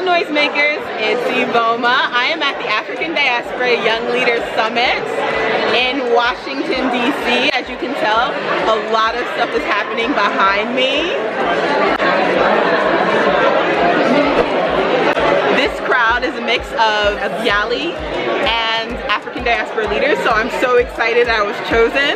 noisemakers, it's Iveoma. I am at the African Diaspora Young Leaders Summit in Washington, D.C. As you can tell, a lot of stuff is happening behind me. This crowd is a mix of YALI and African Diaspora leaders, so I'm so excited I was chosen.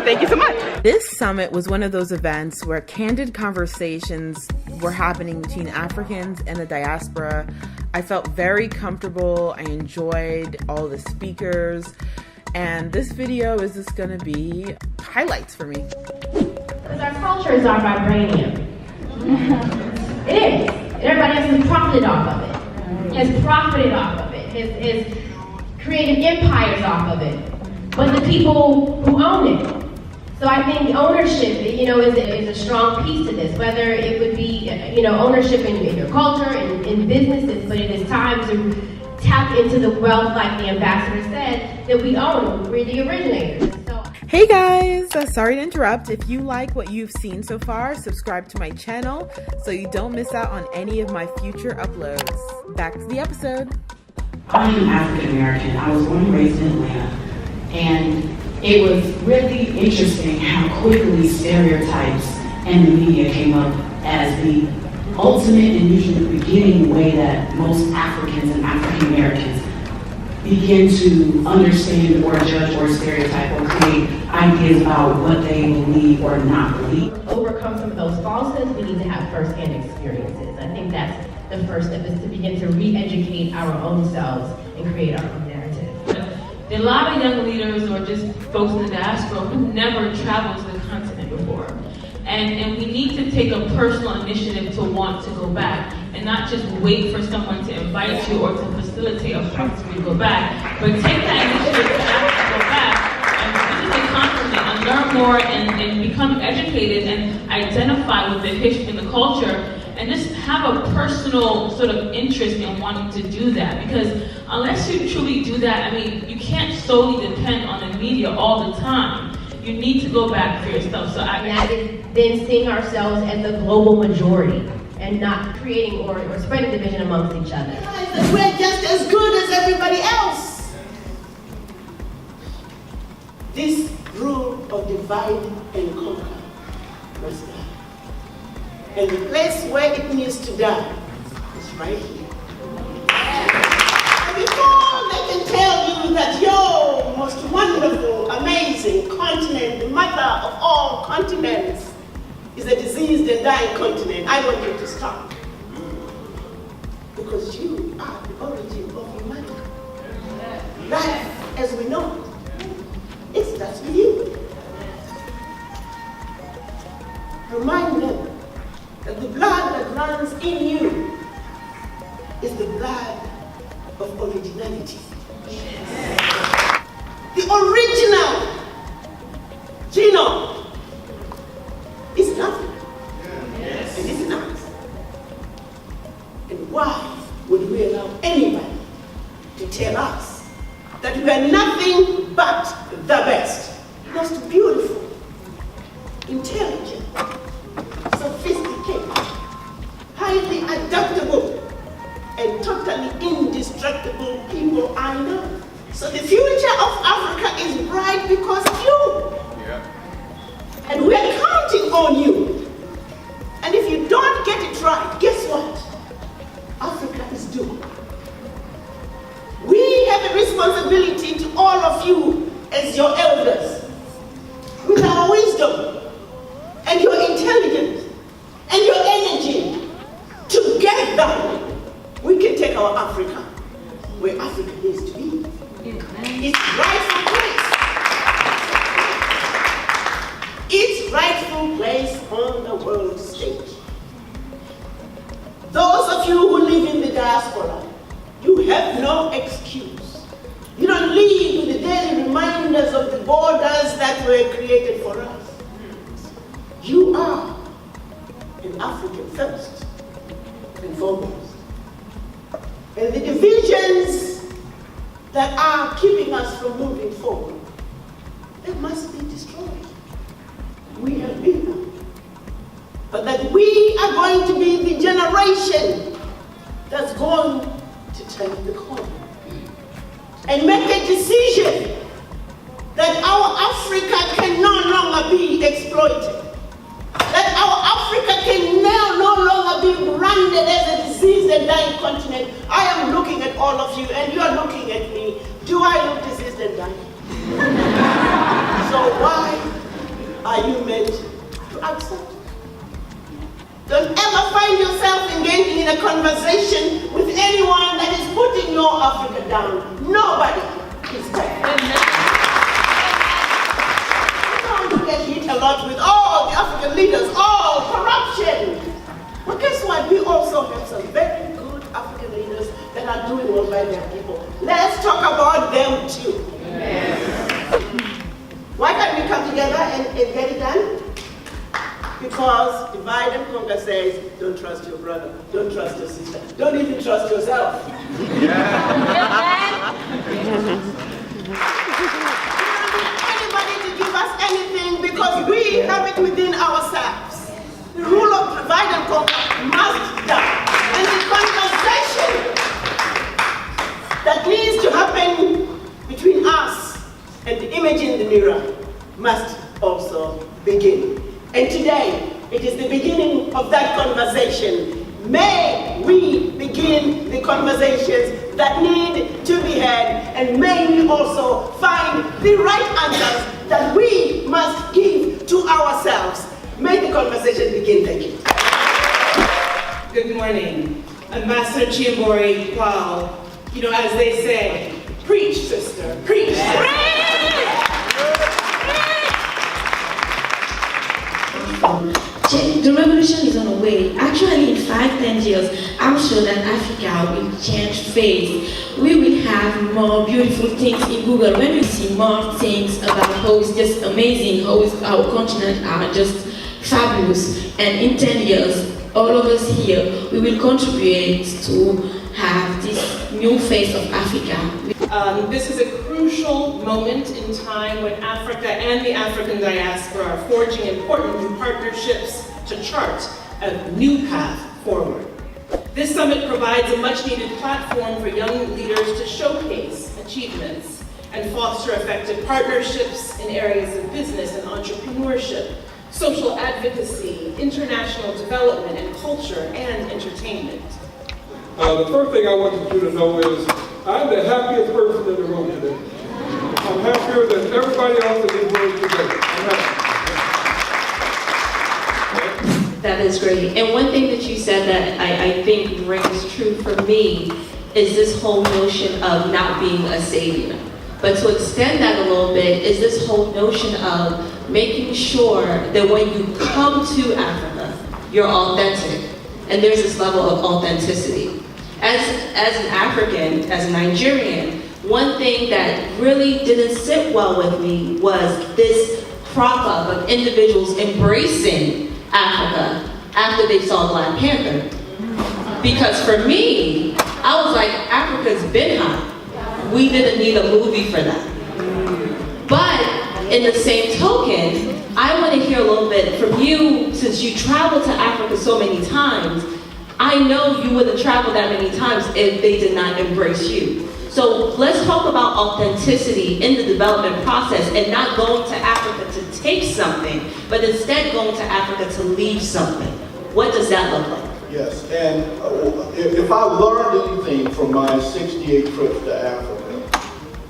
Thank you so much. This summit was one of those events where candid conversations were happening between Africans and the diaspora. I felt very comfortable. I enjoyed all the speakers, and this video is just going to be highlights for me. Because our culture is our vibranium. It is. Everybody else has profited off of it. Has profited off of it. Has created empires off of it. But the people who own it. So I think ownership, is a strong piece to this. Whether it would be, ownership in your culture and in businesses, but it is time to tap into the wealth, like the ambassador said, that we own. We're the originators. Hey guys, sorry to interrupt. If you like what you've seen so far, subscribe to my channel so you don't miss out on any of my future uploads. Back to the episode. I'm African American. I was born and raised in Atlanta, and it was really interesting how quickly stereotypes and the media came up as the ultimate and usually the beginning way that most Africans and African Americans begin to understand or judge or stereotype or create ideas about what they believe or not believe. To overcome some of those falsehoods, we need to have first-hand experiences. I think that's the first step, is to begin to re-educate our own selves and create our own narrative. There are a lot of young leaders or just folks in the diaspora who never traveled to the continent before. And we need to take a personal initiative to want to go back and not just wait for someone to invite you or to facilitate a process to go back, but take that initiative to actually go back and visit the continent and learn more and become educated and identify with the history and the culture, and just have a personal sort of interest in wanting to do that. Because unless you truly do that, you can't solely depend on the media all the time. You need to go back for yourself. And that is then seeing ourselves as the global majority and not creating or spreading division amongst each other. We're just as good as everybody else. This rule of divide and conquer must die. And the place where it needs to die is right here. And before they can tell you that your most wonderful, amazing continent, the mother of all continents, is a diseased and dying continent, I want you to stop. Because you are the origin of humanity. Life as we know it, it starts with you. Remind them that the blood that runs in you is the blood of originality. The original genome is nothing. Yes. And it's not. And why would we allow anybody to tell us that we are nothing but the best, most beautiful, intelligent, sophisticated, highly adaptable, and totally indestructible people I know? So the future of Africa is bright because of you. Yeah. And we are counting on you. And if you don't get it right, guess what? Africa is doomed. We have a responsibility to all of you as your elders, with our wisdom and your intelligence and your energy. Together, we can take our Africa where Africa needs to be. Its rightful place. Its rightful place on the world stage. Those of you who live in the diaspora, you have no excuse. You don't live with the daily reminders of the borders that were created for us. You are an African first and foremost. And the divisions that are keeping us from moving forward, they must be destroyed. We have been them. But that we are going to be the generation that's going to turn the corner and make a decision that our Africa can no longer be exploited, that our Africa can now no longer be branded as a diseased and dying continent. I am looking at all of you and you are looking at me. Do I look diseased and dying? So why are you meant to accept? Don't ever find yourself engaging in a conversation with anyone that is putting your Africa down. Nobody is perfect. You get hit a lot with all the African leaders, all corruption. But guess what? We also have some very good African leaders that are doing well by their people. Let's talk about them too. Yes. Why can't we come together and get it done? Because divide and conquer says, don't trust your brother, don't trust your sister, don't even trust yourself. Anybody to give us anything because we have it within ourselves. The rule of divide and conquer must die. And the conversation that needs to happen between us and the image in the mirror must also begin. And today, it is the beginning of that conversation. May we begin the conversations that need to be had, and may we also find the right answers that we must give to ourselves. May the conversation begin. Thank you. Good morning. Ambassador Chihombori-Quao. You know, as they say, preach, sister, preach. The revolution is on the way. Actually, in 5-10 years, I'm sure that Africa will change face. We will have more beautiful things in Google. When we see more things about how it's just amazing, how our continent are just fabulous. And in 10 years, all of us here, we will contribute to have this new face of Africa. This is a crucial moment in time when Africa and the African diaspora are forging important new partnerships to chart a new path forward. This summit provides a much-needed platform for young leaders to showcase achievements and foster effective partnerships in areas of business and entrepreneurship, social advocacy, international development, and culture and entertainment. The first thing I want you to know is I'm the happiest person in the room today. I'm happier than everybody else in this room today. That is great. And one thing that you said that I think rings true for me is this whole notion of not being a savior. But to extend that a little bit is this whole notion of making sure that when you come to Africa, you're authentic. And there's this level of authenticity. As an African, as a Nigerian, one thing that really didn't sit well with me was this crop up of individuals embracing Africa after they saw Black Panther. Because for me, I was like, Africa's been hot. We didn't need a movie for that. But in the same token, I want to hear a little bit from you, since you traveled to Africa so many times. I know you wouldn't travel that many times if they did not embrace you. So let's talk about authenticity in the development process and not going to Africa to take something, but instead going to Africa to leave something. What does that look like? Yes, and if I learned anything from my 68 trips to Africa,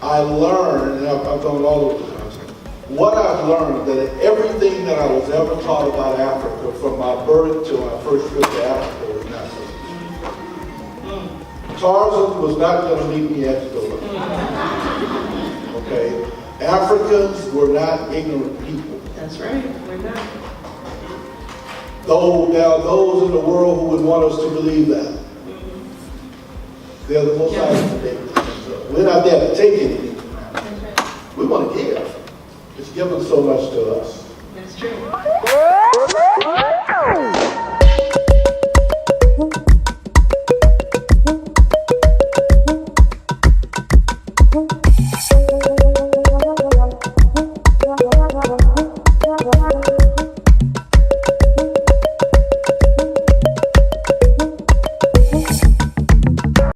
I learned, and I've gone all over the country, what I've learned that everything that I was ever taught about Africa from my birth to my first trip to Africa was not true. Tarzan was not going to meet me at the door. Okay? Africans were not ignorant people. That's right, we're not. Though there are those in the world who would want us to believe that. They're the most isolated. We're not there to take anything. We want to give. It's given so much to us. That's true.